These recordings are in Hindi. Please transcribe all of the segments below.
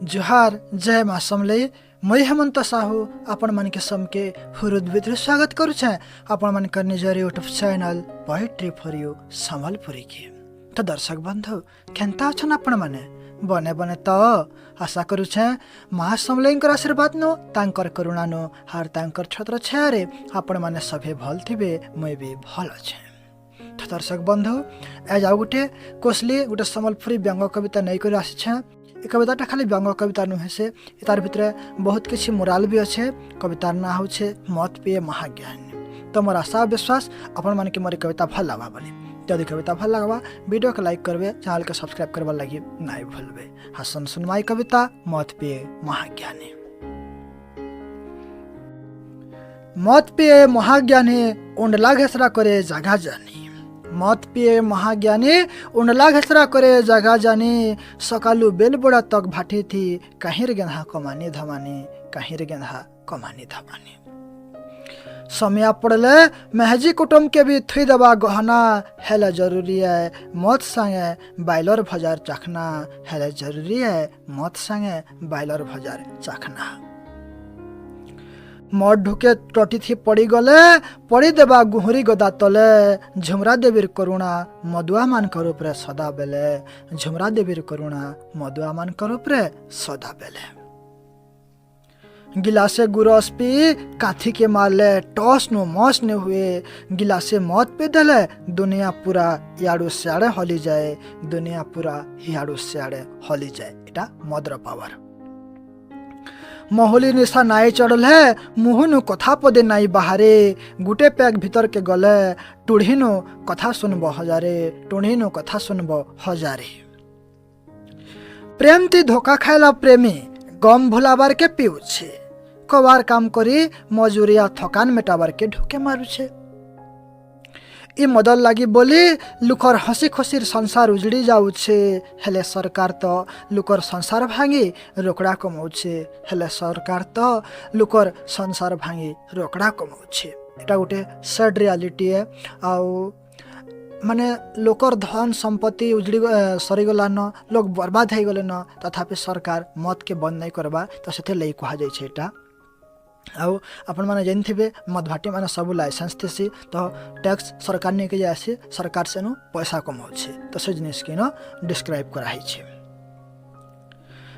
जुहार जय माँ समले मैं हेमंत साहू आपण मन के समके हृदय स्वागत करुछे आपण मन कर निजर YouTube channel poetry for you Sambalpuri की। तो दर्शक बंधु केनता अछन आपण माने बने बने तो आशा करुछे माँ समलेंकर आशीर्वाद नो तांकर करुणा नो हर तांकर छत्र छायारे आपण माने सभे भल थिबे मैं भी भल अच्छे। तो दर्शक बंधु आज आउ गोटे कोसली गोटे संबलपुरी व्यंग कविता नहीं कर आसी। ए कविताटा खाली व्यंग कविता नुहे से तार भितर बहुत किसी मोराल भी अच्छे। कवितार ना हूँ मत पिए महाज्ञानी। तो मोर आशा विश्वास अपन मन के मोरी कविता भल लगा बोली। यदि कविता भल लगवा वीडियो के लाइक करबे चैनल के सब्सक्राइब करवा लगी नहीं भूलबे। हसन सुनवाई कविता मत पिए महाज्ञानी। मत पिए महाज्ञानी उंडला घेसरा करे जगह जानी। मत पिए महाज्ञानी उंडला घेसरा करे जगह जानी। सकालू बेल बुड़ा तक भाटी थी कहीं गेंधा कमानी धमानी कहीं गेंधा कमानी धमानी। समय पड़ले महजी कुटुम के भी थुई दबा गहना हेले जरूरी है मत संगे बाइलर भजार चखना। हेले जरूरी है मत संगे बाइलर भजार चखना। मठ ढुके टटी थी पड़ी गले पड़ी देबा गुहरी गदा तले। झुमरा देवीर करुणा मदुआ मान करूपरे सदा बेले। झुमरा देवीर करुणा मदुआ मान करूपरे सदा बेले। गिलासे गुरस पी काथी के मारले टॉस नो मौस ने हुए। गिलासे मौत पे दले दुनिया पूरा याडू स्याड़े हली जाए। दुनिया पूरा याडू स्याड़े हली जाए। इटा मदर पावर। महुली निशा नाई चढ़ल है मुहुनु कथा पदे नाई बाहरे। गुटे पैक भीतर के गले टुढ़ीनु कथा सुनब हजारे। टुढ़ीनु कथा सुनब हजारे। प्रेम ती धोखा खायला प्रेमी गम भुलाबार के पिउछे। कबार काम करी मजूरिया थकान मेटाबार के ढुके मारुछे। इ मदल लागी बोली लुकर हसी खुशीर संसार उजड़ी जाउछे। हेले सरकार तो लुकर संसार भांगी रोकड़ा कमाउछे। हेले सरकार तो लुकर संसार भांगी रोकड़ा कमाउछे। एटा गोटे सैड रियलिटी है। आउ माने लोकर धन संपत्ति उजड़ी सरीगला न लोग बर्बाद हो गले न तथापि सरकार मत के बंद नहीं करबा। तो से लई कहा जाय छे। एटा आउ अपन माने जानथिबे मद भाटी माने सब लाइसेंस थेसी तो टैक्स सरकार ने के जासी सरकार से नु पैसा कमाउछे। तो से जिनिस के न डिस्क्राइब कराई छे।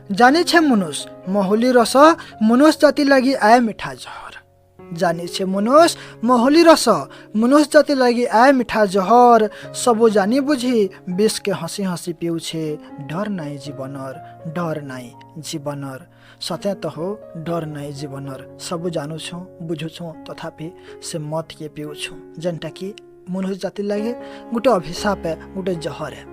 जानी छे मनुष्य महुली रस मनुष्य जाति लगी आए मिठा जहर। जानी छे मनुष्य महुली रस मनुष्य जाति लगी आए मिठा जहर। सबो जानी बुझी विष के हंसी हंसी पिउछे। डर नाई जीवनर डर नाई जीवनर। सत्य तो हो डर नाई जीवनर। सब जानू छो बुझु छो तथापि से मत के पिउ छो जेनटा कि मनुष्य जाति लगे गोटे अभिशाप है गोटे जहर है।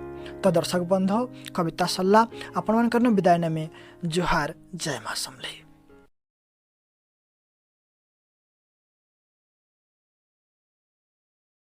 तो दर्शक बंधु कविता सल्ला आपण मन करनो विदाय नेमे। जुहार जय माँ समले।